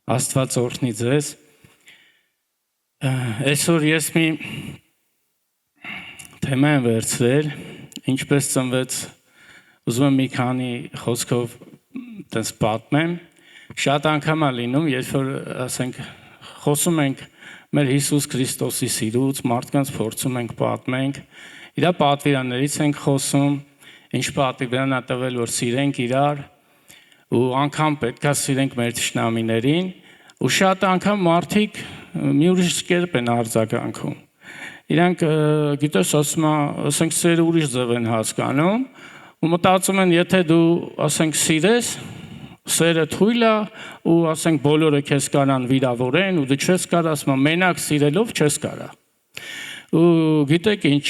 Աստված օրհնի ձեզ։ Այսօր ես մի թեմա եմ վերցրել, ինչպես ծնվեց, ուզում եմ մի քանի խոսքով տես պատմեմ։ Շատ անգամ է լինում, երբ որ ասենք խոսում ենք մեր Հիսուս Քրիստոսի սիրուց, մարդկանց փորձում ենք պատմենք, իր պատվիրաններից ենք խոսում, ինչ պատվիրան է տվել, որ սիրենք իրար, ու անգամ պետք է սիրենք մեր թշնամիներին, ու շատ անգամ մարդիկ մի ուրիշ կերպ են արձագանքում։ Իրանք գիտես ասում ասենք սերը ուրիշ ձև են հասկանում, ու մտածում են, եթե դու ասենք սիրես, սերը թույլ է, ու ասենք բոլորը քեզ կարան վիրավորեն, ու դու չես կարա, ասում մենակ սիրելով չես կարա։ Ու գիտեք ինչ,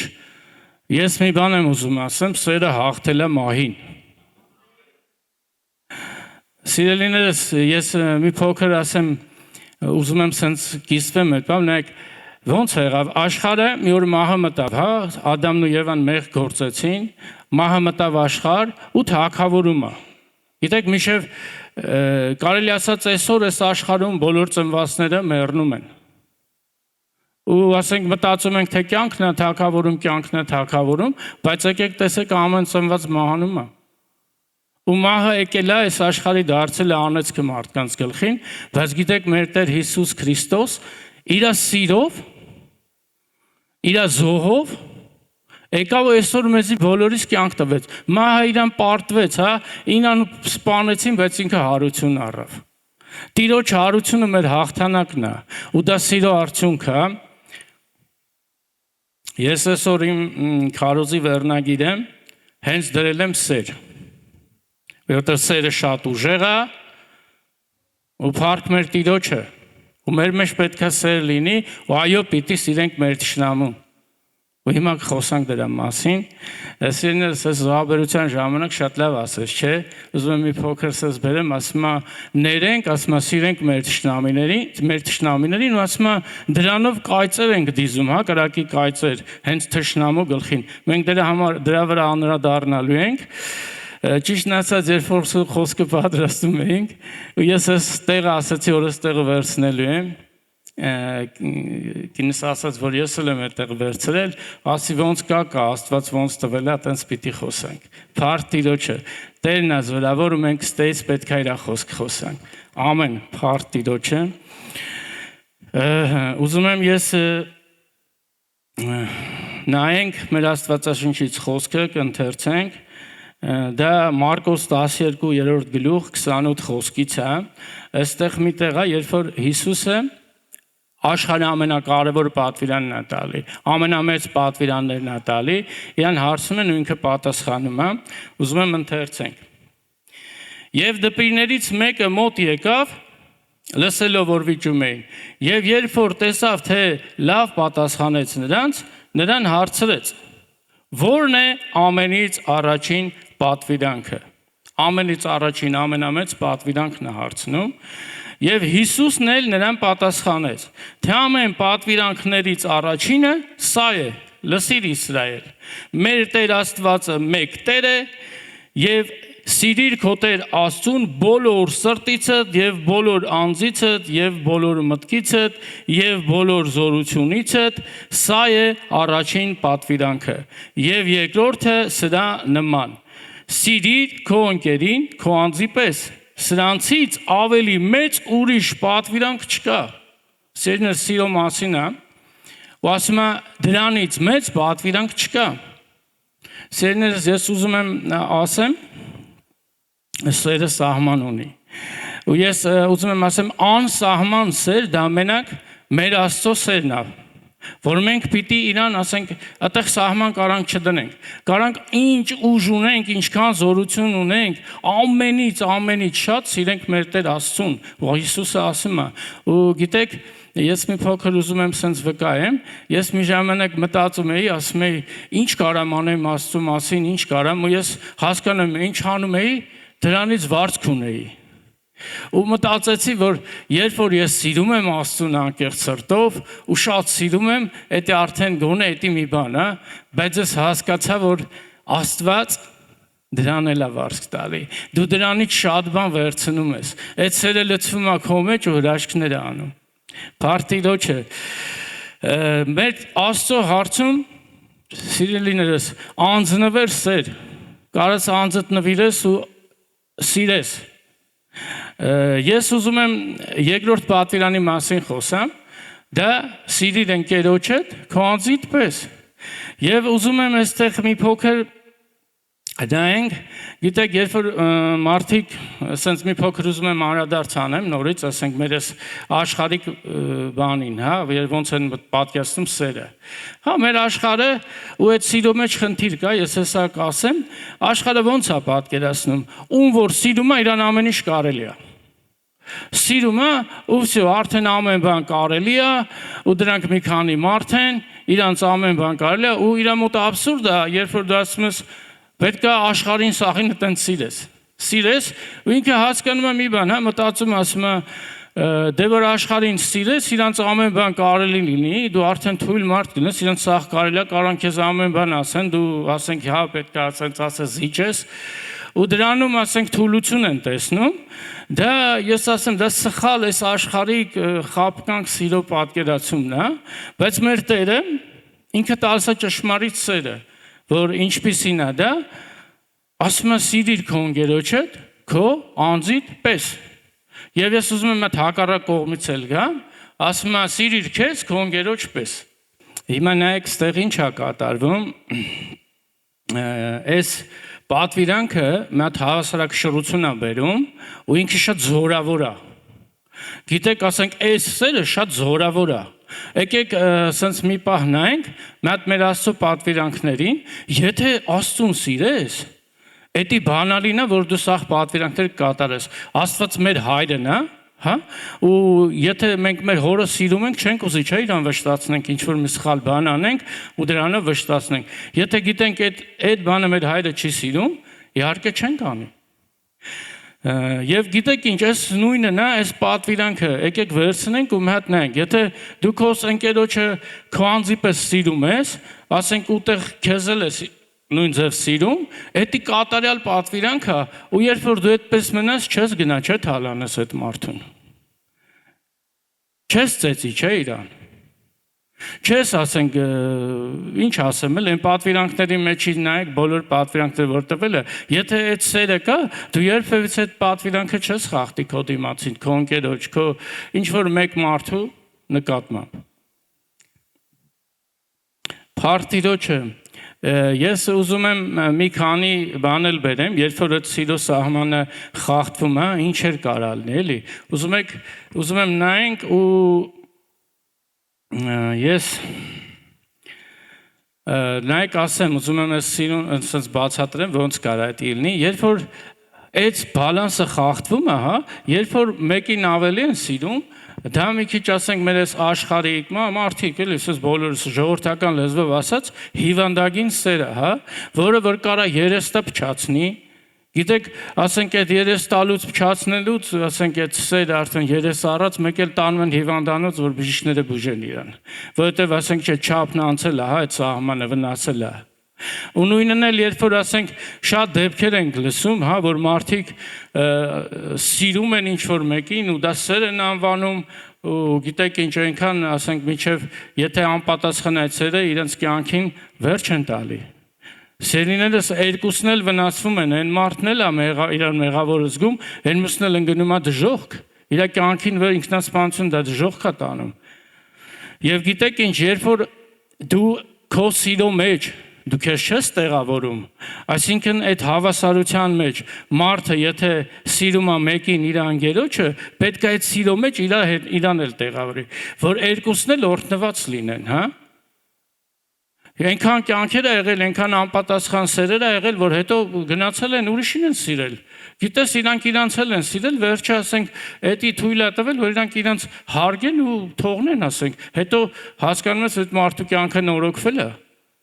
ես մի բան եմ ուզում ասեմ, սերը հաղթել է մահին։ Սիրելիներս, ես մի փոքր ասեմ, ուզում եմ սենց կիսվեմ այդ բան, նայեք, ոնց եղավ, աշխարհը մի օր մահը մտավ, հա, Ադամն ու Եվան մեղք գործեցին, մահը մտավ աշխարհ ու թագավորումը։ Գիտեք, միշև կարելի ասած այսօր այս աշխարհում բոլոր ծնվածները մեռնում են։ Ու ասենք մտածում ենք, թե կյանքն է թագավորում, կյանքն է թագավորում, բայց եկեք տեսեք ամեն ծնված մահանում է։ Ու մահը եկել է այս աշխարհի դարձել է անեծքը մարդկանց գլխին, բայց գիտեք մեր Տեր Հիսուս Քրիստոս իր սիրով, իր զոհով եկավ ու այսօր մեզի բոլորիս կյանք տվեց։ Մահը իրան պարտվեց, հա, ինան սպանեցին, բայց ինքը հարություն առավ։ Տիրոջ հարությունը մեր հաղթանակն է, ու դա սիրո արդյունք է։ Ես այսօր իմ քարոզի վերնագիրը հենց դրել եմ սեր։ Որտեղ սերը շատ ուժեղ է, ու փառք մեր Տիրոջը, ու մեր մեջ պետք է սեր լինի, ու այո, պիտի սիրենք մեր թշնամուն։ Ու հիմա խոսանք դրա մասին։ Սիրելիներս, այս զոհաբերության ժամանակ շատ լավ ասես, չէ՞։ Ուզում եմ մի փոքր սես բերեմ, ասում ներենք, ասում սիրենք մեր թշնամիներին, ու ասում դրանով կայծեր ենք դիզում, հա, կրակի կայծեր, հենց թշնամու գլխին։ Մենք դրա վրա անդրադառնալու ենք։ Ճիշտն ասած, երբ որ խոսքը պատրաստում էինք, ու ես այս տեղը ասացի, որ այս տեղը վերցնելու եմ, կինս ասաց, որ ես էլ եմ այդ տեղը վերցրել, ասի ոնց կա, Աստված ոնց տվել է, տենց պիտի խոսանք։ Փառք Տիրոջը, Տերն է զորավոր, ու մենք ստեից պետք է իր խոսք խոսանք։ Ամեն, փառք Տիրոջը։ Ուզում եմ ես նայենք մեր Աստվածաշնչից խոսքը, կընթերցենք։ Դա Մարկոս 12-րդ գլուխ 28 խոսքից է, այստեղ մի տեղ է, երբ որ Հիսուսը աշխարհի ամենակարևոր պատվիրանն է տալի, ամենամեծ պատվիրաններն է տալի, իրան հարցում են ու ինքը պատասխանում է, ուզում եմ ընթերցենք։ Եվ դպիրներից մեկը մոտ եկավ, լսելով որ վիճում էին, եւ երբ որ տեսավ, թե լավ պատասխանեց նրան հարցրեց. Որն է ամենից առաջին պատվիրանքը։ Ամենից առաջին ամենամեծ պատվիրանքն է հարցնում, եւ Հիսուսն էլ նրան պատասխանեց, թե ամեն պատվիրանքներից առաջինը սա է. լսիր Իսրայել, մեր Տեր Աստվածը մեկ Տեր է, եւ սիրիր քո Տեր Աստծուն բոլոր սրտիցդ եւ բոլոր անձիցդ եւ բոլոր մտքիցդ եւ բոլոր զորությունիցդ, սա է առաջին պատվիրանքը, եւ երկրորդը սրա նման. Սիրիր քո ընկերին քո անձի պես, սրանցից ավելի մեծ ուրիշ պատվիրանք չկա։ Սերն սիրո մասին է, ու ասում է դրանից մեծ պատվիրանք չկա։ Սերներս, ես ուզում եմ ասեմ, սերը սահման ունի։ Ու ես ուզում եմ ասեմ, անսահման սեր դա մենակ մեր Աստծո սերն է, որ մենք պիտի իրան ասենք, այդտեղ սահման կարանք չդնենք, կարանք ինչ ուժ ունենք, ինչքան զորություն ունենք, ամենից շատ սիրենք մեր Տեր Աստծուն, որ Հիսուսը ասում է, ու գիտեք, ես մի փոքր ուզում եմ սենց վկայեմ, ես մի ժամանակ մտածում էի, ասում էի, ինչ կարամ անեմ Աստծո մասին, ինչ կարամ, ու ես հասկանում եմ, ինչ անում էի, դրանից վարձք ունեի։ Ու մտածեցի, որ երբ որ ես սիրում եմ Աստծուն անկեղծ սրտով ու շատ սիրում եմ, դա արդեն գոնե դա մի բան է, բայց ես հասկացա, որ Աստված Դրան էլ է վարձք տալի։ Դու դրանից շատ բան վերցնում ես։ Այդ սերը լցվում է քո մեջ ու հրաշքներ է անում։ Փարտիլոջը մեր Աստծո հարցում սիրելիներս անձնվեր սեր։ Կարաս անձդ նվիրես ու սիրես։ Ես ուզում եմ երկրորդ պատվիրանի մասին խոսամ, դա սիրիր ընկերոջդ քո անձիդ պես։ Եվ ուզում եմ այստեղ մի փոքր դայենք, գիտեք, երբ որ մարդիկ ասենց մի փոքր ուզում եմ անդրադարձ անեմ նորից, ասենք մեր այս աշխարհիկ բանին, հա, ոնց են պատկերացնում սերը։ Հա, մեր աշխարհը ու այդ սիրո մեջ խնդիր կա, ես հեսա կասեմ, աշխարհը ոնց է պատկերացնում, ում որ սիրում է, իրան ամեն ինչ կարելի է։ Սիրում է, ու վсё, արդեն ամեն բան կարելի է, ու դրանք մի քանի մարդ են, իրանց ամեն բան կարելի է, ու իր մոտ աբսուրդ է, երբ որ դու ասում ես պետք է աշխարհին սաղին այտենց սիրես, ու ինքը հասկանում է մի բան, հա, մտածում ասում է, դե որ աշխարհին սիրես, իրանց ամեն բան կարելի լինի, դու արդեն թույլ մարդ լինես, իրանց սաղ կարելի է, կարող քեզ ամեն բան ասեն, դու ասենք, հա, պետք է ասես զիջես, ու դրանում ասենք թուլություն են տեսնում, դա ես ասեմ, դա սխալ էս աշխարհիկ խաբկանք սիրո պատկերացումն է, բայց մեր Տերը ինքը տալիս է ճշմարիտ սերը, որ ինչպիսին է դա, ասում է սիրիր քո ընկերոջդ, քո անձիդ պես։ Եվ ես ուզում եմ այդ հակառակ կողմից էլ գամ, ասում է սիրիր քեզ քո ընկերոջ պես։ Հիմա նայեք, ստեղ ինչ է կատարվում, այս պատվիրանքը մի հատ հավասարակշռություն է բերում, ու ինքը շատ զորավոր է։ Գիտեք, ասենք, այս սերը շատ զորավոր է։ Եկեք սենց մի պահ նայենք, մի հատ մեր Աստծո պատվիրանքներին, եթե Աստծուն սիրես, էդի բանալին է, որ դու սաղ պատվիրանքներ կատարես։ Աստված մեր հայրն է, հա, ու եթե մենք մեր հորը սիրում ենք, չենք ուզի, չէ, իրան վշտացնենք, ինչ-որ մի սխալ բան անենք ու դրանով վշտացնենք։ Եթե գիտենք այդ բանը մեր հայրը չի սիրում, իհարկե չենք անի։ Եվ գիտեք ինչ, այս նույնն է, այս պատվիրանքը, եկեք վերցնենք ու մի հատ նայենք, եթե դու քո ընկերոջը քո անձի պես սիրում ես, ասենք ուտեղ քեզ էլ ես նույն ձև սիրում, էդի կատարյալ պատվիրանքը, ու երբ որ դու այդպես մնաս, չես գնա, չէ՞ թալանես այդ մարդուն։ Չես ծեծի, չէ՞ իրան։ Չես ասենք, ինչ ասեմ էլ, այն պատվիրանքների մեջ նայեք, բոլոր պատվիրանքները որ տվել է, եթե այդ սերը կա, դու երբևիցե այդ պատվիրանքը չես խախտի քո դիմացին, քո ընկերոջ, քո ինչ-որ մեկ մարդու նկատմամբ։ Փարտիրոջը ես ուզում եմ մի քանի բան էլ բերեմ, երբ որ այդ սիրո սահմանը խախտվում է, ինչ էր կարա լինի, էլի։ Ուզում եմ նայենք ու ես նայեք ասեմ, ուզում եմ այս սիրուն ասենց բացատրեմ, ոնց կարա դա լինի, երբ որ այդ բալանսը խախտվում է, հա, երբ որ մեկին ավելի են սիրում, դա մի քիչ ասենք մեր այս աշխարհիկ մարդիկ էլի, ասես բոլորս ժողովրդական լեզվով ասած, հիվանդագին սերը, հա, որը որ կարա երեստը փչացնի, գիտեք, ասենք այդ երես տալուց փչացնելուց, ասենք այդ սերը արդեն երես առած, մեկ էլ տանում են հիվանդանոց, որ բժիշկները բուժեն իրան, որովհետև ասենք չէ չափն անցել է, հա, այդ սահմանը վնասել է։ Ու նույնն էլ երբ որ ասենք շատ դեպքեր ենք լսում, հա, որ մարդիկ սիրում են ինչ-որ մեկին ու դա սեր են անվանում ու գիտեք ինչ այնքան ասենք միջև եթե անպատասխան այդ սերը իրենց կյանքին վերջ են տալի։ Սերիներս երկուսն էլ վնասվում են, այն մարդն էլ է իրան մեղավոր զգում, այն մյուսն էլ ընկնում է դժոխք, իր կյանքին վեր ինքնասպանություն դա դժոխք է տանում։ Եվ գիտեք ինչ, երբ որ դու քո սիրո մեջ դու քեզ չես տեղավորում, այսինքն այդ հավասարության մեջ մարդը եթե սիրում է մեկին իր անգերոջը, պետք է այդ սիրո մեջ իրան էլ տեղավորի, որ երկուսն էլ օրհնված լինեն, հա։ Այնքան կյանքեր ա եղել, այնքան անպատասխան սերեր ա եղել, որ հետո գնացել են ուրիշին են սիրել։ Գիտես իրանք իրանց էլ են սիրել, վերջը ասենք, էդի թույլ ա տվել, որ իրանք իրանց հարգեն ու թողնեն, ասենք, հետո հասկանում ես այդ մարդու կյանքը նորոգվել է։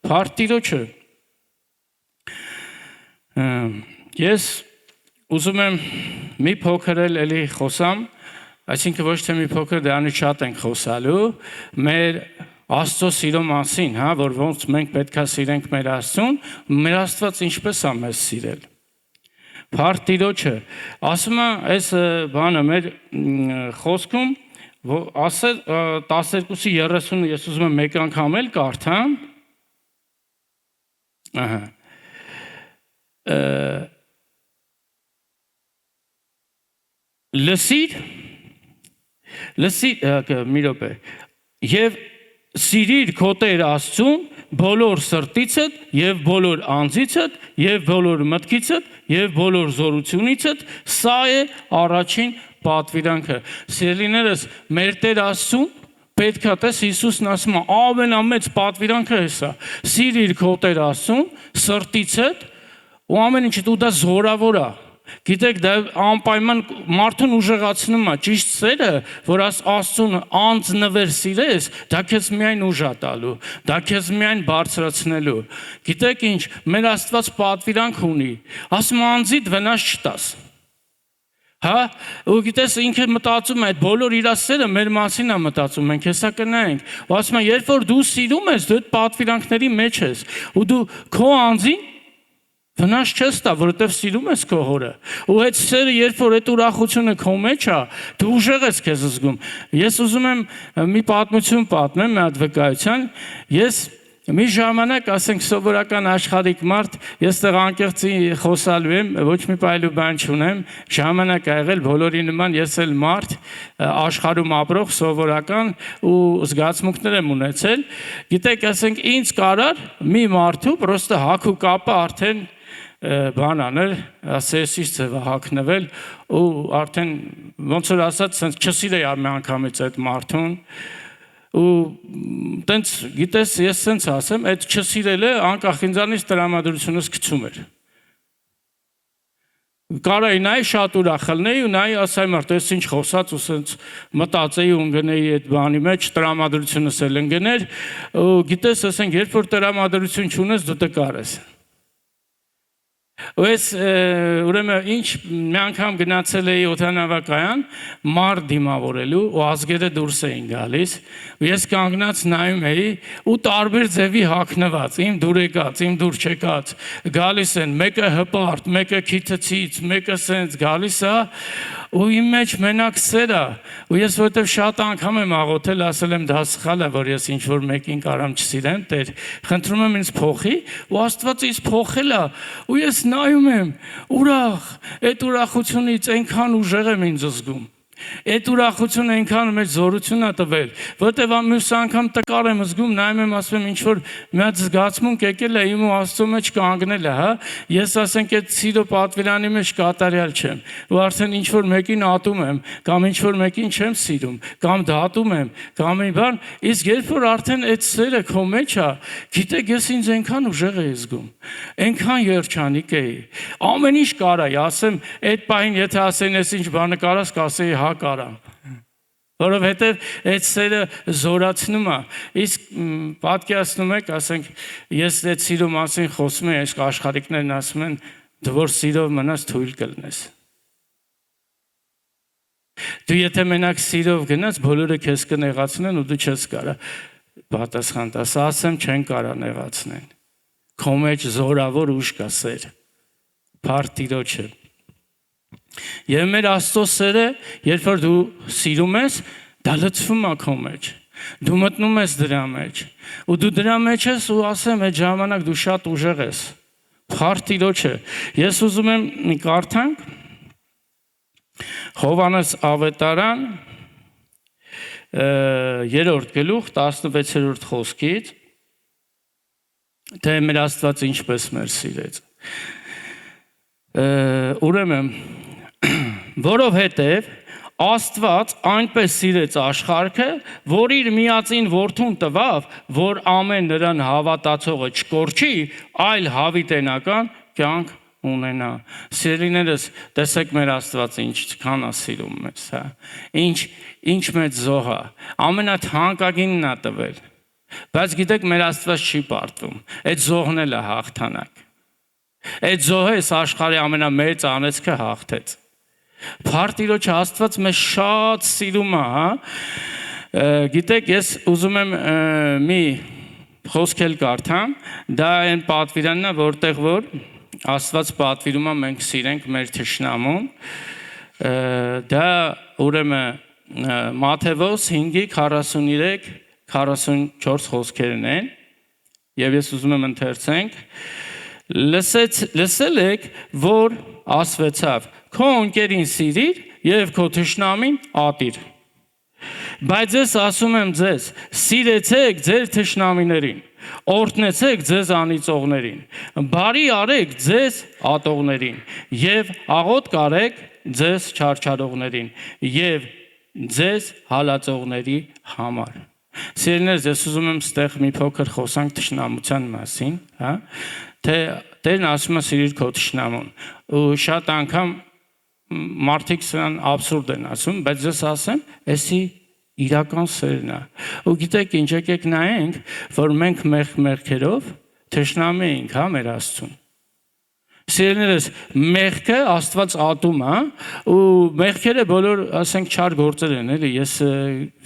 Փարտիրոջը ես ուզում եմ մի փոքր էլի խոսամ, այսինքն ոչ թե մի փոքր դրանից շատ ենք խոսալու, մեր Աստծո սիրո մասին, հա, որ ոնց մենք պետք է սիրենք մեր Աստծուն, մեր Աստված ինչպես է մեզ սիրել։ Փառք Տիրոջը։ Ասում է այս բանը մեր խոսքում ասել 12:30 ես ուզում եմ մեկ անգամ էլ կարդամ։ Ահա։ Լսիր մի րոպե եւ սիրիր քո Տեր Աստծուն բոլոր սրտիցդ եւ բոլոր անձիցդ եւ բոլոր մտքիցդ եւ բոլոր զորությունիցդ, սա է առաջին պատվիրանքը։ Սիրելիներս, մեր Տեր Աստծուն պետք է տես Հիսուսն ասում է ամենամեծ պատվիրանքը է սա։ Սիրիր քո Տեր Աստծուն սրտիցդ ու ամեն ինչը դու դա զորավոր է։ Գիտեք, դա անպայման մարդուն ուժեղացնում է, ճիշտ սերը, որ Աստծուն անձնվեր սիրես, դա քեզ միայն ուժ է տալու, դա քեզ միայն բարձրացնելու։ Գիտեք ինչ, մեր Աստված պատվիրանք ունի, ասում անձիդ վնաս չտաս։ Հա, ու գիտես ինքը մտածում է, այդ բոլոր իր սերը մեր մասին է մտածում, մենք հեսա կնայենք։ Ու ասում է, երբ որ դու սիրում ես, դու այդ պատվիրանքների մեջ ես, ու դու քո անձին վնաս չես տա, որովհետև սիրում ես քո հորը։ Ու այդ սերը, երբ որ այդ ուրախությունը քո մեջ է, դու ուժեղ ես քեզ զգում։ Ես ուզում եմ մի պատմություն պատմեմ, մի հատ վկայության։ Ես մի ժամանակ, ասենք սովորական աշխարհիկ մարդ, ես տեղ անկեղծի խոսալու եմ, ոչ մի պայելու բան չունեմ, ժամանակ ա եղել բոլորի նման, ես էլ մարդ, աշխարհում ապրող սովորական ու զգացմունքներ եմ ունեցել։ Գիտեք, ասենք ինձ կարար մի մարդու պրոստը հագու կապը արդեն բան անել, ասեսից ձևը հագնվել ու արդեն ոնց որ ասած, սենց չսիրեի մի անգամից այդ մարդուն ու տենց գիտես ես սենց ասեմ, այդ չսիրելը անկախ ինձանից տրամադրությունս գցում էր։ Կարայի նայի շատ ուրախ ելնեի ու նայի ասայի մարդ, ես ինչ խոսած ու սենց մտածեի ու ընգնեի այդ բանի մեջ, տրամադրությունս էլ ընգներ ու գիտես ասենք, երբ որ տրամադրություն չունես, դու տկար ես։ Ու ես ուրեմն ինչ մի անգամ գնացել էի օդանավակայան մարդ դիմավորելու ու ազգերը դուրս էին գալիս ու ես կանգնած նայում էի ու տարբեր ձևի հագնված իմ դուր եկած իմ դուր չեկած գալիս են մեկը հպարտ մեկը քիթցից մեկը սենց գալիս է ու իմ մեջ մենակ սեր է ու ես որտեվ շատ անգամ եմ աղոթել ասել եմ դա սխալ է որ ես ինչ որ մեկին կարամ չսիրեմ Տեր խնդրում եմ ինձ փոխի ու Աստված ինձ փոխել է ու ես նայում եմ ուրախ այդ ուրախությունից այնքան ուժեղ եմ ինձ զգում այդ ուրախությունը այնքան մեծ զորություն է տվել որտեվ մյուս անգամ տկար եմ զգում նայում եմ ասում եմ ինչ որ մի հատ զգացմունք եկել է իմ ու Աստծո մեջ կանգնել է հա ես ասենք այդ սիրո պատվիրանի մեջ կատարյալ չեմ ու արդեն ինչ որ մեկին ատում եմ կամ ինչ որ մեկին չեմ սիրում կամ դատում եմ կամ մի բան իսկ երբ որ արդեն այդ սերը քո մեջ է գիտեք ես ինձ այնքան ուժեղ էի զգում այնքան երջանիկ էի ամեն ինչ կարայի ասեմ այդ պահին եթե ասեն ես ինչ բանը կարաս կասեի հա կարամ որովհետև այդ սերը զորացնում է իսկ պատկերացնում եք ասենք ես այդ սիրո մասին խոսում եմ այս աշխարհիկներն ասում են դու որ սիրով մնաս թույլ կլնես դու եթե մենակ սիրով գնաս բոլորը քեզ կնեղացնեն ու դու չես կարա պատասխան տաս ասեմ չեն կարա նեղացնեն քո մեջ զորավոր ուժ կա սեր Փառք Տիրոջը Եվ մեր Աստծո սերը, երբ որ դու սիրում ես, դա լցվում է քո մեջ։ Դու մտնում ես դրա մեջ։ Ու դու դրա մեջ ես ու ասեմ, այդ ժամանակ դու շատ ուժեղ ես։ Փառք Տիրոջը։ Ես ուզում եմ մի կարդանք Հովհաննես Ավետարան 3-րդ գլուխ 16-րդ խոսքից թե մեր Աստված ինչպես մեր սիրեց։ Ուրեմն Որովհետև Աստված այնպես սիրեց աշխարհը, որ իր միածին որդուն տվավ, որ ամեն նրան հավատացողը չկորչի, այլ հավիտենական կյանք ունենա։ Սիրելիներս, տեսեք մեր Աստված ինչքան է սիրում մեզ, հա։ Ինչ մեծ զոհ է։ Ամենաթանկագինն է տվել։ Բայց գիտեք, մեր Աստված չի պարտվում։ Այդ զոհն էլ է հաղթանակ։ Այդ զոհը աշխարհի ամենամեծ անեծքը հաղթեց։ Փառք Տիրոջը Աստված մեզ շատ սիրում է, հա։ Գիտեք, ես ուզում եմ մի խոսք էլ կարդամ, դա այն պատվիրանն է, որտեղ որ Աստված պատվիրում է մենք սիրենք մեր թշնամուն, դա ուրեմն Մատթեոս 5:43-44 խոսքերն են, եւ ես ուզում եմ ընթերցենք. Լսել եք, որ ասվեցավ. քո ընկերին սիրիր եւ քո թշնամին ատիր։ Բայց ես ասում եմ ձեզ, սիրեցեք ձեր թշնամիներին, օրհնեցեք ձեզ անիծողներին, բարի արեք ձեզ ատողներին եւ աղոթք արեք ձեզ չարչարողներին եւ ձեզ հալածողների համար։ Սիրելիներս, ես ուզում եմ ստեղ մի փոքր խոսանք թշնամության մասին, հա, թե Տերն ասում է սիրիր քո թշնամուն։ Ու շատ անգամ մարդիկ սրան աբսուրդ են ասում, բայց ես ասեմ, էսի իրական սերն է։ Ու գիտեք ինչ, եկեք նայենք, որ մենք մեղքերով թշնամի ենք, հա, մեր Աստծուն։ Սիրելիներս, մեղքը Աստված ատում է, ու մեղքերը բոլոր, ասենք, չար գործեր են, էլի, ես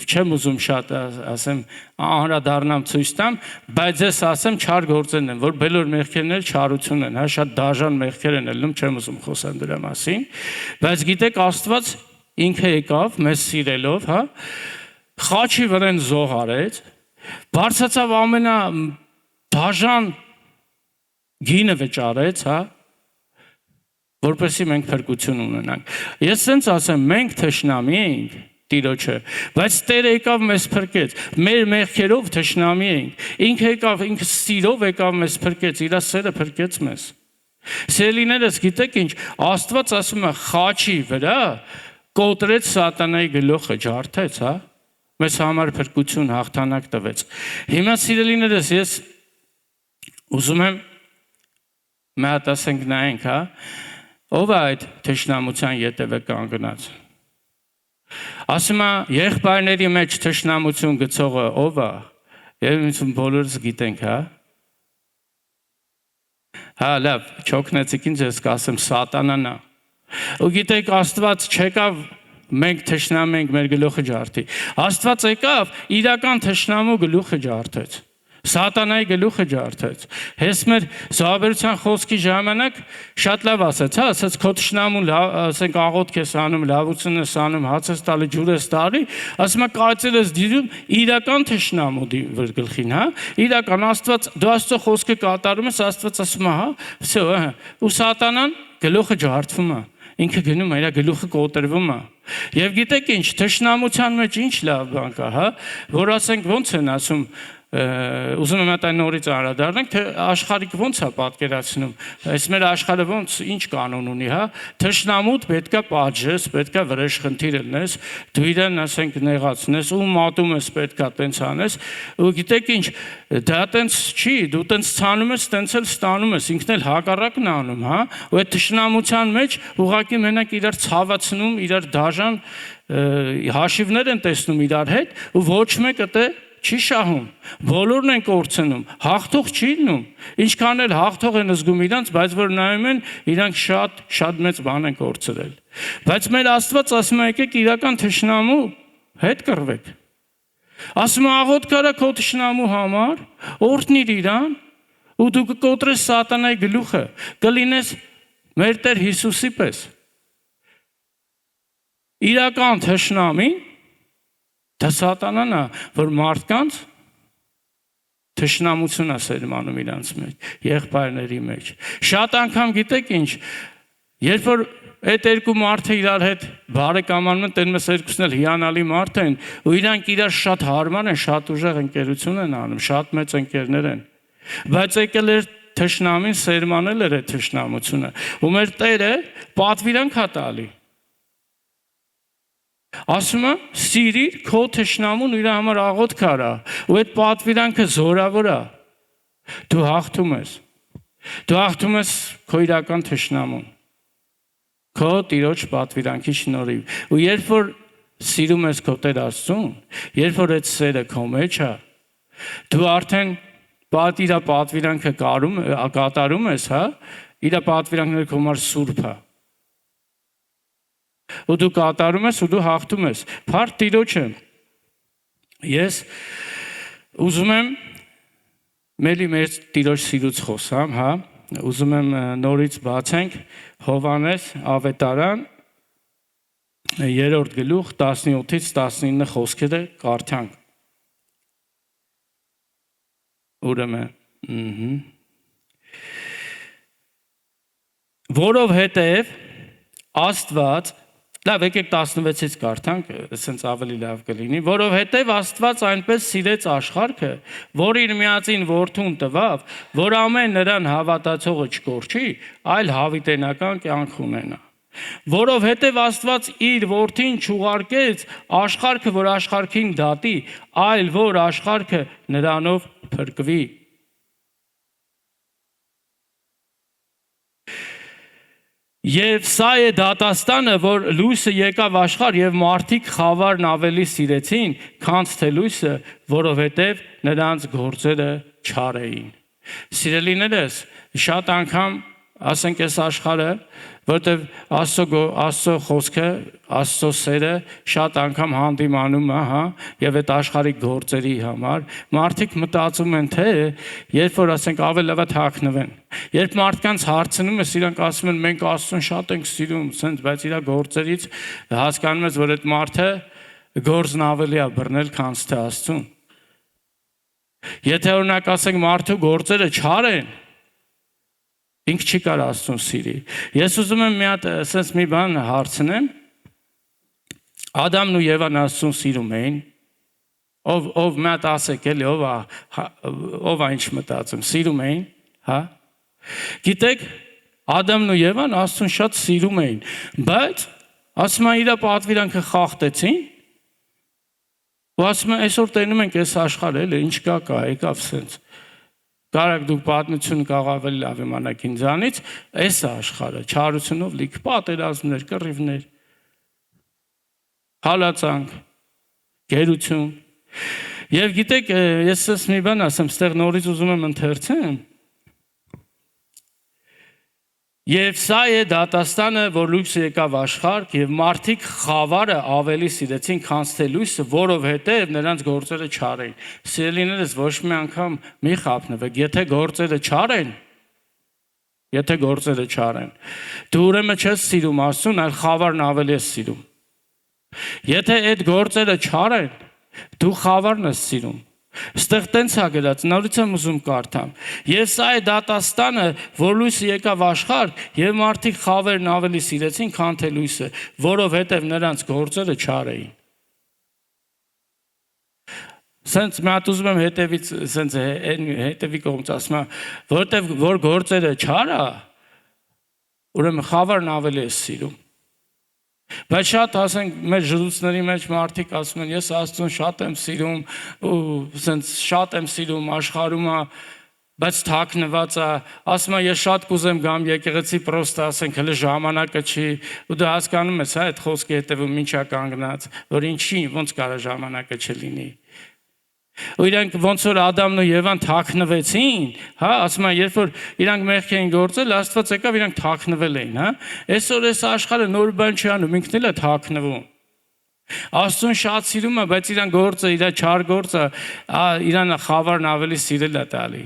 չեմ ուզում շատ ասեմ, անդրադառնամ ցույց տամ, բայց ես ասեմ չար գործերն են, որ բոլոր մեղքերն էլ չարություն են, հա, շատ դաժան մեղքեր են ելնում, չեմ ուզում խոսեմ դրա մասին, բայց գիտեք Աստված ինքը եկավ մեզ սիրելով, հա, խաչի վրան զոհ արեց, բարձրացավ ամենադաժան գինը վճարեց, հա, որպեսզի մենք փրկություն ունենանք։ Ես ասենց ասեմ, մենք թշնամի ենք Տիրոջը, բայց Տերը եկավ մեզ փրկեց, մեր մեղքերով թշնամի ենք, ինքը եկավ, ինքը սիրով եկավ մեզ փրկեց, իր սերը փրկեց մեզ։ Սիրելիներս, գիտեք ինչ, Աստված ասում է խաչի վրա կոտրեց սատանայի գլուխը, ջարդեց, հա, մեզ համար փրկություն հաղթանակ տվեց։ Հիմա սիրելիներս, ես ուզում եմ մի հատ ասենք նայենք, հա, ով է այդ թշնամության ետևը կանգնած։ Ասում է, եղբայրների մեջ թշնամություն գցողը ով է, եւ ինձ բոլորս գիտենք, հա։ Հա, լավ, չօգնեցիք ինձ, ես կասեմ սատանան է։ Ու գիտեք, Աստված չեկավ մենք թշնամի ենք մեր գլուխը ջարդի։ Աստված եկավ իրական թշնամու գլուխը ջարդեց։ Սատանայի գլուխը ջարդեց։ Հենց մեր զոհաբերության խոսքի ժամանակ շատ լավ ասաց, հա, ասաց քո թշնամուն, ասենք աղոթք ես անում, լավություն ես անում, հաց ես տալի, ջուր ես տալի, ասում է կարծել ես դիրում իրական թշնամու գլխին, հա, իրական Աստված, դու Աստծո խոսքը կատարում ես, Աստված ասում է, հա, վсё, հա, ու սատանան գլուխը ջարդվում է։ Ինքը գնում է, իր գլուխը կոտրվում է։ Եվ գիտեք ինչ, թշնամության մեջ ինչ լավ բան կա, հա, որ ասենք ոնց են ասում, ուզում եմ այդ նորից անդրադառնանք, թե աշխարհիկ ոնց է պատկերացնում, այս մեր աշխարհը ոնց ինչ կանոն ունի, հա, թշնամուդ պետքա պատժես, պետքա վրեժխնդիր լինես, դու իրեն ասենք նեղացնես, ու մատում ես պետքա տենց անես, ու գիտեք ինչ, դա տենց չի, դու տենց ցանում ես, տենց էլ ստանում ես, ինքն էլ հակառակն անում, հա, ու այդ թշնամության մեջ ուղղակի մենակ իրար ցավացնում, իրար դաժան հաշիվներ են տեսնում իրար հետ, ու ոչ մեկը դե չի շահում, բոլորն են կորցնում, հաղթող չի լինում, ինչքան էլ հաղթող են զգում իրանց, բայց որ նայում են, իրանք շատ մեծ բան են կորցրել։ Բայց մեր Աստված ասում է, եկեք իրական թշնամու հետ կռվեք։ Ասում է, աղոթք արա քո թշնամու համար, օրհնիր իրան, ու դու կկոտրես սատանայի գլուխը, կլինես մեր Տեր Հիսուսի պես։ Իրական թշնամին դա սատանան է, որ մարդկանց թշնամություն է սերմանում իրանց մեջ, եղբայրների մեջ։ Շատ անգամ գիտեք ինչ, երբ որ այդ երկու մարդը իրար հետ բարեկամանում են, տենմես երկուսն էլ հիանալի մարդ են, ու իրանք իրար շատ հարմար են, շատ ուժեղ ընկերություն են անում, շատ մեծ ընկերներ են։ Բայց եկել էր թշնամին սերմանել էր այդ թշնամությունը, ու մեր Տերը պատվիրանք է տալի։ Ասում է, սիրիր քո թշնամուն, իր համար աղոթք արա, ու այդ պատվիրանքը զորավոր է։ Դու հաղթում ես։ Դու հաղթում ես քո իրական թշնամուն։ Քո Տիրոջ պատվիրանքի շնորհիվ։ Ու երբ որ սիրում ես քո Տեր Աստծուն, երբ որ այդ սերը քո մեջ է, դու արդեն իր պատվիրանքը կատարում ես, հա, իր պատվիրանքները քո համար սուրբ է։ Ու դու կատարում ես ու դու հաղթում ես։ Փառք Տիրոջը։ Ես ուզում եմ մեր Տիրոջ սիրուց խոսամ, հա, ուզում եմ նորից բացենք Հովհաննես ավետարան 3-րդ գլուխ 17-ից 19 խոսքերը կարդանք։ Ուրեմն, որովհետև Աստված, լավ, եկեք 16-ից կարդանք, ասենց ավելի լավ կլինի, որովհետև Աստված այնպես սիրեց աշխարհը, որ իր միածին որդուն տվավ, որ ամեն նրան հավատացողը չկորչի, այլ հավիտենական կյանք ունենա։ Որովհետև Աստված իր որդին չուղարկեց աշխարհը, որ աշխարհին դատի, այլ որ աշխարհը նրանով փրկվի։ Եվ սա է դատաստանը, որ լույսը եկավ աշխարհ եւ մարդիկ խավարն ավելի սիրեցին, քան թե լույսը, որովհետեւ նրանց գործերը չար էին։ Սիրելիներս, շատ անգամ ասենք այս աշխարհը, որտեվ Աստծո խոսքը, Աստծո սերը շատ անգամ հանդիմանում է, հա, եւ այդ աշխարհիկ գործերի համար, մարդիկ մտածում են, թե երբ որ ասենք ավելի լավ թաքնվեն։ Երբ մարդկանց հարցնում ես, իրանք ասում են մենք Աստծուն շատ ենք սիրում, sense, բայց իր գործերից հասկանում ես, որ այդ մարդը գործն ավելի է բռնել, քան թե Աստծուն։ Եթե օրինակ ասենք մարդու գործերը չար են, ինքը չի կարող Աստծուն սիրի։ Ես ուզում եմ մի հատ ասես մի բան հարցնեմ։ Ադամն ու Եվան Աստծուն սիրում էին։ Ով մի հատ ասեք էլի, ով է ինչ մտածում, սիրում էին, հա։ Գիտեք, Ադամն ու Եվան Աստծուն շատ սիրում էին, բայց ասում են իր պատվիրանքը խախտեցին։ Ու ասում են այսօր տենում ենք այս աշխարհը, էլի ինչ կա, եկավ սենց։ Կարակ դուք պատմություն կարող ավելի լավ իմանաք ինձանից, այս աշխարհը չարությունով լիք պատերազմներ, կռիվներ, հալածանք, գերություն։ Եվ գիտեք, ես ես մի բան ասեմ, ստեղ նորից ուզում եմ ընթերցեմ։ Եվ սա է դատաստանը, որ լույսը եկավ աշխարհ, եւ մարդիկ խավարը ավելի սիրեցին, քան թե լույսը, որովհետեւ նրանց գործերը չար էին։ Սիրելիներս, ոչ մի անգամ մի խափնվեք, եթե գործերը չար են, դու ուրեմն չես սիրում Աստծուն, այլ խավարն ավելի ես սիրում։ Եթե այդ գործերը չար են, դու խավարն ես սիրում։ Ստեղ տենց է գրած, նորից եմ ուզում կարդամ։ Եվ սա է դատաստանը, որ լույսը եկավ աշխարհ, եւ մարդիկ խավերն ավելի սիրեցին, քան թե լույսը, որովհետեւ նրանց գործերը չար էին։ Սենց մի հատ ուզում եմ հետևից, սենց հետևի կողմից ասում եմ, որովհետեւ որ գործերը չար է, ուրեմն խավարն ավելի է սիրում։ Բայց շատ ասենք մեր ժողովուրդների մեջ մարդիկ ասում են ես Աստծուն շատ եմ սիրում ու սենց շատ եմ սիրում աշխարհում է բայց թաքնված է ասում եմ ես շատ կուզեմ գամ եկեղեցի պրոստը ասենք հələ ժամանակը չի ու դու հասկանում ես հա այդ խոսքի հետևում ինչա կանգնած որ ինչի ոնց կարա ժամանակը չլինի ու իրանք ոնց որ Ադամն ու Եվան թաքնվեցին, հա, ասում են, երբ որ իրանք մեղք էին գործել, Աստված եկավ իրանք թաքնվել էին, հա։ Այսօր այս աշխարհը նոր բան չի անում, ինքն էլ է թաքնվում։ Աստծուն շատ սիրում է, բայց իրան գործը, իր չար գործը, իրան խավարն ավելի սիրել է տալի։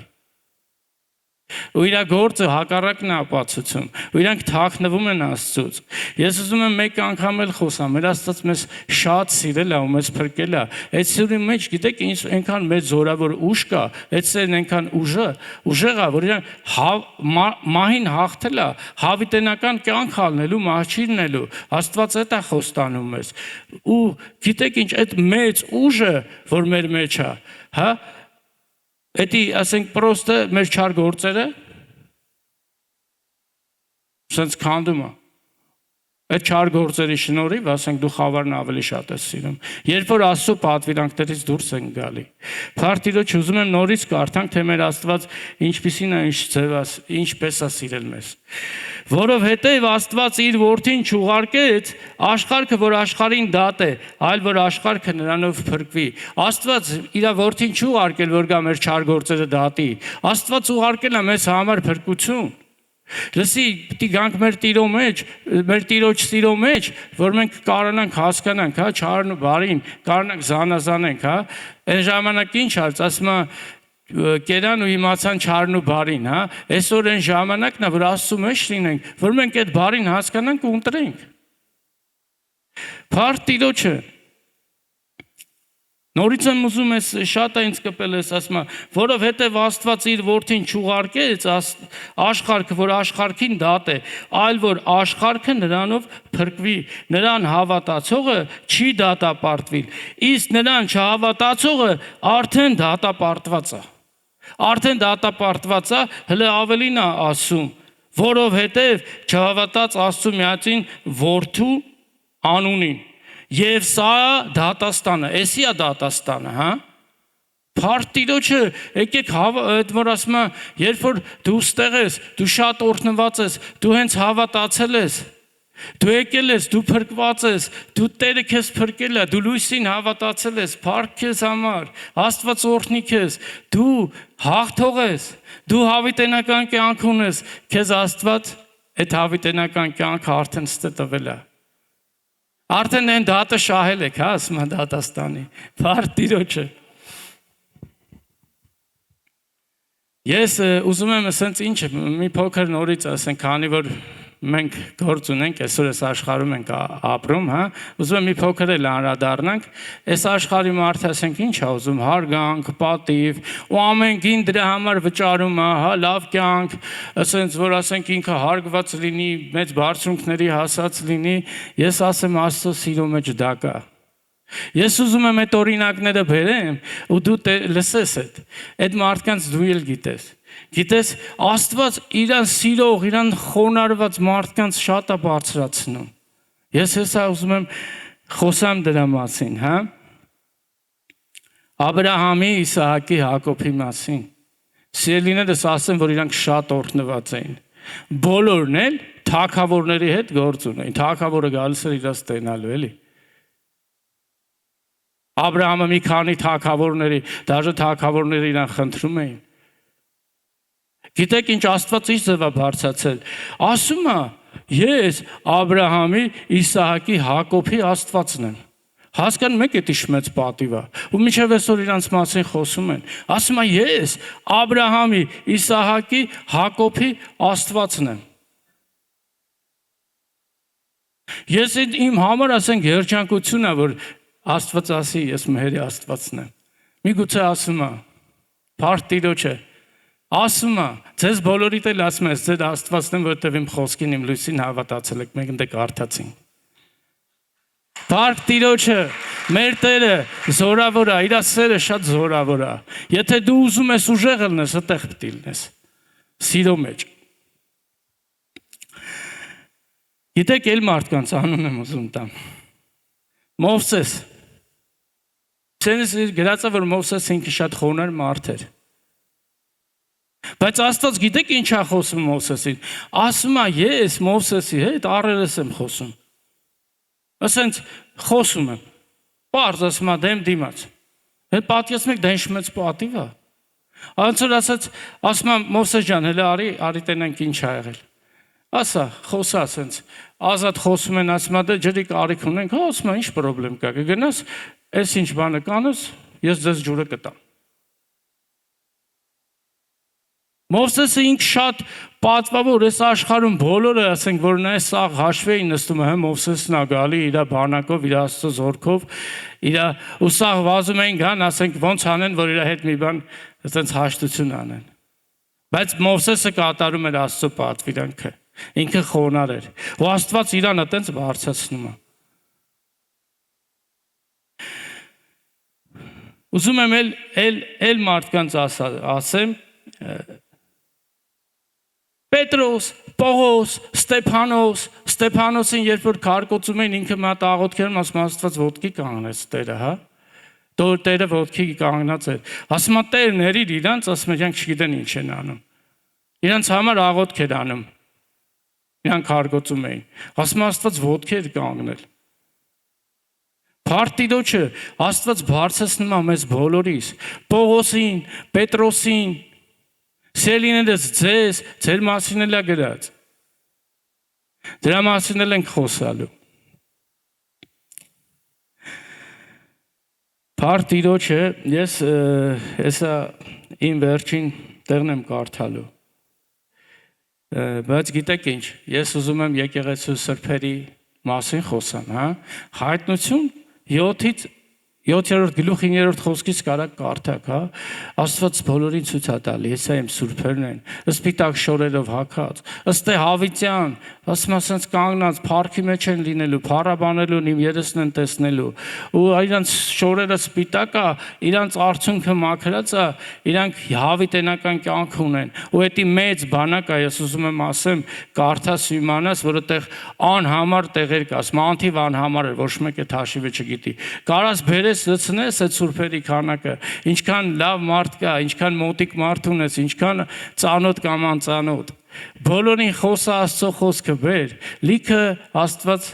Ու իր գործը հակառակն է ապացուցում, ու իրանք թաքնվում են Աստծուց։ Ես ուզում եմ մեկ անգամ էլ խոսամ, մեր Աստված մեզ շատ սիրել է ու մեզ փրկել է։ Այդ սիրի մեջ, գիտեք, այնքան մեծ զորավոր ուժ կա, այդ սերն այնքան ուժեղ է, որ իրան մահին հաղթել է, հավիտենական կյանք ալնելու, մահ չի լինելու։ Աստված այդ է խոստանում մեզ։ Ու գիտեք ինչ, այդ մեծ ուժը, որ մեր մեջ է, հա, Էդի, ասենք, պրոստը մեր չար գործերը, սենց քանդում է, այդ չար գործերի շնորհիվ, ասենք, դու խավարն ավելի շատ ես սիրում, երբ որ Աստծո պատվիրանքներից դուրս են գալի, Փարթիրոջ ուզում եմ նորից կարդանք, թե մեր Աստված ինչպիսին է, ինչպես է սիրել մեզ, որովհետև Աստված իր որդին չուղարկեց աշխարհը, որ աշխարհին դատե, այլ որ աշխարհը նրանով փրկվի։ Աստված իր որդին չուղարկել, որ գա մեր չար գործերը դատի։ Աստված ուղարկել է մեզ համար փրկություն։ Լսի, պիտի գանք մեր Տիրո մեջ, մեր Տիրոջ սիրո մեջ, որ մենք կարողանանք հասկանանք, հա, չարն ու բարին, կարողանանք զանազանենք, հա։ Այն ժամանակ ինչ արած, ասում է կերան ու իմացան չարն ու բարին, հա։ Այսօր այն ժամանակն է, որ Աստծո մեջ լինենք, որ մենք այդ բարին հասկանանք ու ընտրենք։ Փառք Տիրոջը։ Նորից եմ ուզում ես շատ է ինձ կպել ես ասում, որովհետև Աստված իր որդին չուղարկեց աշխարհը, որ աշխարհին դատե, այլ որ աշխարհը նրանով փրկվի, նրան հավատացողը չի դատապարտվի, իսկ նրան չհավատացողը արդեն դատապարտված է։ Արդեն դատապարտված է, հələ ավելին է ասում, որովհետև չհավատաց Աստծո միածին որդու անունին։ Եվ սա դատաստանը, էսի է դատաստանը, հա։ Փառք Տիրոջը, եկեք այդ որ ասում է, երբ որ դու ստեղ ես, դու շատ օրհնված ես, դու հենց հավատացել ես, դու եկել ես, դու փրկված ես, դու Տերը քեզ փրկել է, դու լույսին հավատացել ես, փառք քեզ համար, Աստված օրհնի քեզ, դու հաղթող ես, դու հավիտենական կյանք ունես, քեզ Աստված այդ հավիտենական կյանքը արդեն ստե տվել է։ Արդեն այն դատը շահել եք, հա, ասում է դատաստանի։ Փառք Տիրոջը։ Ես ուզում եմ ասենց ինչ մի փոքր նորից ասենք, քանի որ մենք գործ ունենք, այսօր այս աշխարհում ենք ապրում, հա, ուզում եմ մի փոքր էլ անդրադառնանք, այս աշխարհի մարդը ասենք ինչ է ուզում, հարգանք, պատիվ, ու ամենքին դրա համար վճարում է, հա, լավ կյանք, ասենց որ ասենք ինքը հարգված լինի, մեծ բարձունքների հասած լինի, ես ասեմ Աստծո սիրո մեջ դա կա։ Ես ուզում եմ այդ օրինակները բերեմ ու դու լսես այդ մարդկանց դու էլ գիտես Աստված իրան սիրող, իրան խոնարհված մարդկանց շատ է բարձրացնում։ Ես հեսա ուզում եմ խոսամ դրա մասին, հա։ Աբրահամի, Իսահակի, Հակոբի մասին։ Սիրելիներս ասեմ, որ իրանք շատ օրհնված էին։ Բոլորն էլ թագավորների հետ գործ ունեին։ Թագավորը գալիս էր իրաց տենալու, էլի։ Աբրահամը մի քանի թագավորների, դաժե թագավորները իրան խնդրում էին։ Գիտեք ինչ Աստված ինչ ձև է բարձրացել։ Ասում է, ես Աբրահամի, Իսահակի, Հակոբի Աստվածն եմ։ Հասկանում եք այդ ինչ մեծ պատիվ է։ Ու մինչև այսօր իրանց մասին խոսում են։ Ասում է, ես Աբրահամի, Իսահակի, Հակոբի Աստվածն եմ։ Ես իմ համար ասենք երջանկություն է, որ Աստված ասի, ես մերի Աստվածն եմ։ Միգուցե ասում է, փառք Տիրոջը, ասում է, ձեզ բոլորիդ էլ ասում ես, ձեր Աստվածն եմ, որովհետև իմ խոսքին, իմ լույսին հավատացել եք, մենք դե կարդացին։ Փառք Տիրոջը, մեր Տերը զորավոր է, իր սերը շատ զորավոր է։ Եթե դու ուզում ես ուժեղ լինես, այդտեղ պետք է լինես։ Սիրո մեջ։ Գիտեք, այլ մարդկանց անուն եմ ուզում տամ։ Մովսես։ Ցենս գրածա որ Մովսես ինքը շատ խոնար մարդ էր։ Բայց Աստված գիտեք ինչ է խոսում Մովսեսին։ Ասում է ես Մովսեսի հետ առերես եմ խոսում։ Ասենց խոսում եմ։ Պարզ ասում է դեմ դիմաց։ Հետ պատկերացնեք դա ինչ մեծ պատիվ է։ Անցոր ասում է Մովսես ջան, հələ արի տենանք ինչ ա եղել։ Ասա, խոսա ասենց, ազատ խոսում են, ասում է դե ջրի կարիք ունենք, հա ասում է ինչ պրոբլեմ կա, կգնաս, այս ինչ բանը կանես, ես ձեզ ջուրը կտամ։ Մովսեսը ինք շատ պատվավոր այս աշխարհում բոլորը ասենք որ նա սա հաշվի էին նստում, հա Մովսեսն է գալի իր բանակով, իր Աստծո զորքով, իր ու սա վազում էին գան, ասենք ոնց անեն, որ իր հետ մի բան ասենց հաշտություն անեն։ Բայց Մովսեսը կատարում էր Աստծո պատվիրանքը։ Ինքը խոնար էր։ Ու Աստված իրան այտենց բարձրացնում է։ Ուզում եմ էլ մարդկանց ասեմ Պետրոս, Պողոս, Ստեփանոսին երբ որ քարկոծում էին ինքը մատ աղոթքերում ասում Աստված ոտքի կանգնեց Տերը, հա։ Տերը ոտքի կանգնած էր։ Ասում է Տերն երիր իրանց, ասում է իրանք չգիտեն ինչ են անում։ Իրանց համար աղոթք էր անում։ Իրանք քարկոծում էին։ Ասում Աստված ոտքի էր կանգնել։ Փառք Տիրոջը, Աստված բարձրացնում է մեզ բոլորիս, Պողոսին, Պետրոսին, Սելիներս ձեր մասին էլ է գրած։ Դրա մասին էլ ենք խոսալու։ Փառք Տիրոջը, ես հեսա իմ վերջին տեղն եմ կարդալու։ Բայց գիտեք ինչ, ես ուզում եմ եկեղեցու սրբերի մասին խոսամ, հա։ Հայտնություն 7-րդ գլուխ 9-րդ խոսքից կարակ կարդակ, հա։ Աստված բոլորին ցույց է տալի, հեսա իմ սուրբերն են, սպիտակ շորերով հագած, ըստ է Հավիտյան, ասում ասենց կանգնած, փառքի մեջ են լինելու, փառաբանելու, իմ երեսն են տեսնելու, ու իրանց շորերը սպիտակ է, իրանց արցունքը մաքրած է, իրանք հավիտենական կյանք ունեն, ու դա մեծ բանակ է, ես ուզում եմ ասեմ, կարդաս իմանաս, որովհետև անհամար տեղեր կա, մանթիվ անհամար է, ոչ մեկ այդ հաշիվը չգիտի, կարաս բերես լցնես այդ սուրբերի քանակը, ինչքան լավ մարդ կա, ինչքան մոտիկ մարդ ունես, ինչքան ծանոթ կամ անծանոթ, բոլորին խոսա Աստծո խոսքը բեր, լիքը Աստված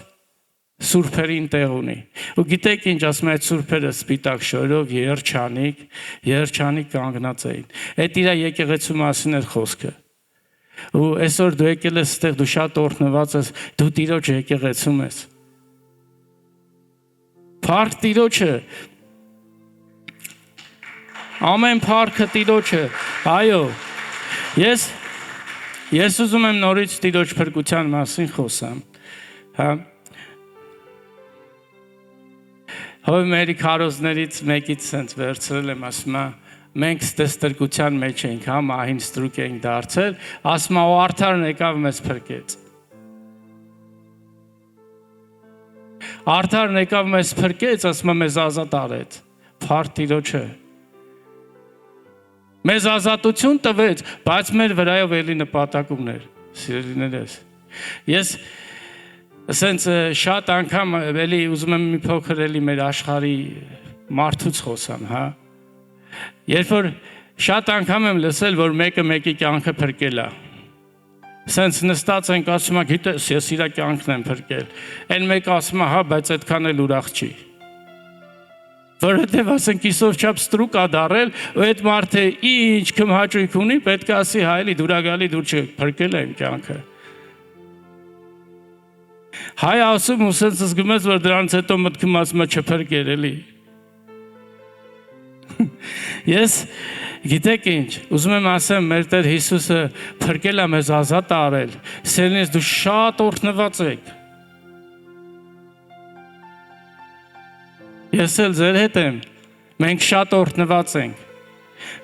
սուրբերին տեղ ունի, ու գիտեք ինչ ասում է այդ սուրբերը սպիտակ շորերով երջանիկ կանգնած էին, այդ իր եկեղեցու մասին էր խոսքը, ու այսօր դու եկել ես այդտեղ, դու շատ օրհնված ես, դու Տիրոջ եկեղեցում ես, Փառք Տիրոջը, ամեն փառքը Տիրոջը, այո, ես ուզում եմ նորից Տիրոջ փրկության մասին խոսամ, հա, հով մերի քարոզներից մեկից սենց վերցրել եմ, ասում մենք ստեստրկության մեջ ենք, հա, մահին ստրուկ ենք դարձել, ասում ու արդարն եկավ մեզ փրկեց, Արդարն եկավ մեզ փրկեց, ասում մեզ ազատ արեց, փառք Տիրոջը, մեզ ազատություն տվեց, բայց մեր վրայով էլի նպատակ ուներ, սիրելիներս, ես սենց շատ անգամ էլի ուզում եմ մի փոքր էլի մեր աշխարհի մարդուց խոսամ, հա, երբ որ շատ անգամ եմ լսել, որ մեկը մեկի կյանքը փրկել է, Սենց նստած ենք ասում, գիտես, ես իրա կյանքն եմ փրկել, այն մեկ ասում, հա, բայց այդքան էլ ուրախ չի, որովհետև ասենք իսով չափ ստրուկ ա դարել, ու այդ մարդը ինչ քմհաճույք ունի, պետք է ասի, հայելի դուրագալի դուր չէ, փրկել եմ կյանքը, հայ ասում ու սենց զգում ես, որ դրանց հետո մտքում ասում չփրկել էլի, ես գիտեք ինչ, ուզում եմ ասեմ, մեր Տեր Հիսուսը փրկել է մեզ ազատ արել, սերնես դու շատ օրհնված եք, ես էլ ձեր հետ եմ, մենք շատ օրհնված ենք,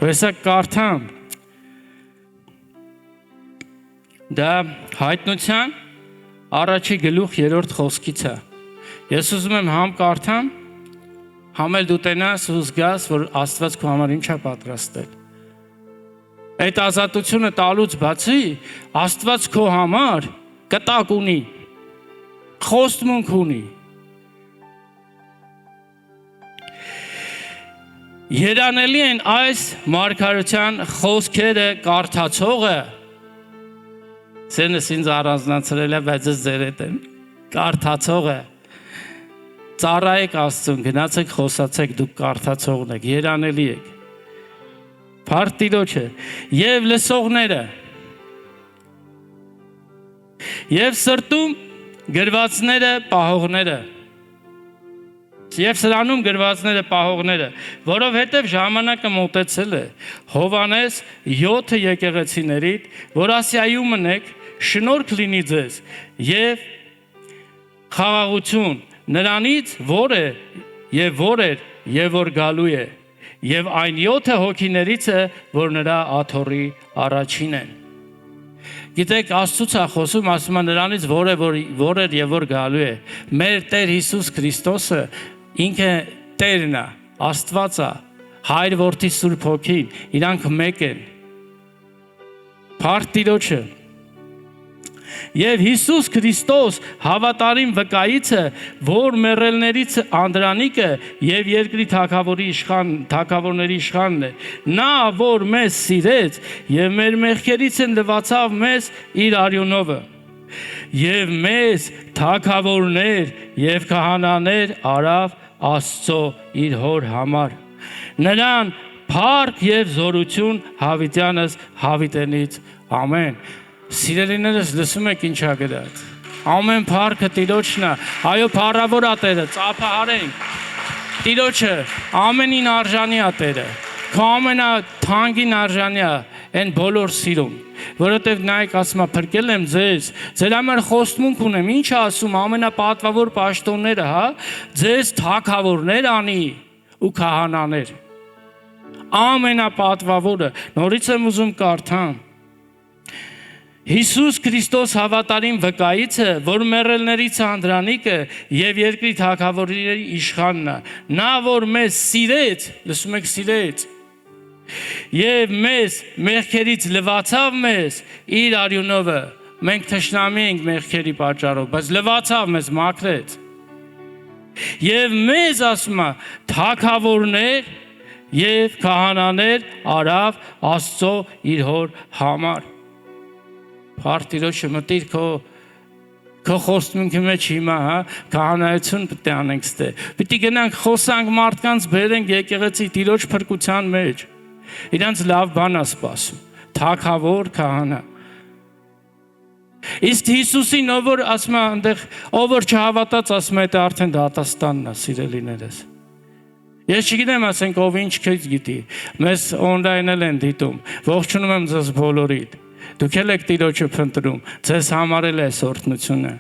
հեսա կարդամ, դա հայտնության առաջի գլուխ 3-րդ խոսքից է, ես ուզում եմ համ կարդամ, համ էլ դու տենաս ու զգաս, որ Աստված քո համար ինչ է պատրաստել, այդ ազատությունը տալուց բացի, Աստված քո համար կտակ ունի, խոստմունք ունի, երանելի են այս մարգարության խոսքերը կարդացողը, սենս ինձ առանձնացրել է, բայց ես ձեր հետ եմ, կարդացողը, ծառայեք Աստծուն, գնացեք խոսացեք, դուք կարդացողն եք, երանելի եք, փառք Տիրոջը, և լսողները, և սրտում գրվածները պահողները, և սրանում գրվածները պահողները, որովհետև ժամանակը մոտեցել է, Հովհաննես 7 եկեղեցիներիդ, որ Ասիայում մնեք, շնորհք լինի ձեզ, և խաղաղություն, նրանից որ է և որ էր և որ գալու է և այն 7 հոգիներից է, որ նրա աթոռի առաջին են։ Գիտեք, Աստծուց է խոսում, ասում է նրանից որ էր և որ գալու է։ Մեր Տեր Հիսուս Քրիստոսը ինքը Տերն է, Աստված է, Հայր Որդի Սուրբ Հոգին, իրանք մեկ են։ Փառք Տիրոջը։ Եվ Հիսուս Քրիստոս հավատարիմ վկայիցը, որ մեռելներից Անդրանիկը և երկրի թագավորների իշխանն է, նա որ մեզ սիրեց և մեր մեղքերից լվացավ մեզ իր արյունովը, և մեզ թագավորներ և քահանաներ արավ Աստծո իր հոր համար, նրան փառք և զորություն հավիտյանս հավիտենից, ամեն։ Սիրելիներս լսում եք ինչ ա գրած, ամեն փառքը Տիրոջն է, այո փառավոր ա Տերը, ծափահարենք, Տիրոջը ամենին արժանի ա Տերը, քո ամենաթանկին արժանիա այն բոլոր սիրուն, որովհետև նայեք ասում փրկել եմ ձեզ, ձեր համար խոստմունք ունեմ, ինչ ասում ամենապատվավոր պաշտոնները, հա, ձեզ թագավորներ անի ու քահանաներ, ամենապատվավորը, նորից եմ ուզում կարդամ, Հիսուս Քրիստոս հավատարիմ վկայիցը, որ մեռելներից անդրանիկը եւ երկրի թագավորների իշխանն է, նա որ մեզ սիրեց, լսում եք սիրեց, եւ մեզ մեղքերից լվացավ մեզ իր արյունովը, մենք թշնամի ենք մեղքերի պատճառով, բայց լվացավ մեզ մաքրեց, եւ մեզ ասում է թագավորներ եւ քահանաներ արավ Աստծո իր հոր համար։ Փարտիրոջը մտիր քո խոստմունքի մեջ հիմա, հա, քահանայություն պետք է անենք ստե։ Պիտի գնանք խոսանք մարդկանց բերենք եկեղեցի Տիրոջ փրկության մեջ։ Իրանց լավ բան է սպասում։ Թագավոր քահանա։ Իսկ Հիսուսին ով որ ասում է այնտեղ ով որ չհավատաց ասում է դա արդեն դատաստանն է, սիրելիներս։ Ես չգիտեմ ասենք ով ինչ գիտի։ Մեզ on-line-ել են դիտում։ Ողջունում եմ ձեզ բոլորիդ։ Դուք եք Տիրոջը փնտրում, ձեզ համարել է օրհնությունը։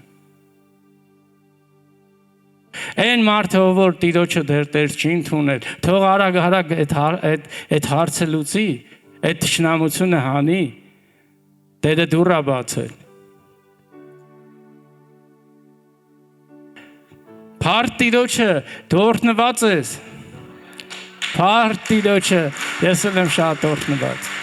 Այն մարդը, որ Տիրոջը դեռ չի ընդունել, թող արագ այդ հարցը լուծի, այդ թշնամությունը հանի, Տերը դուռ է բացել։ Փառք Տիրոջը, դու օրհնված ես։ Փառք Տիրոջը, ես էլ եմ շատ օրհնված։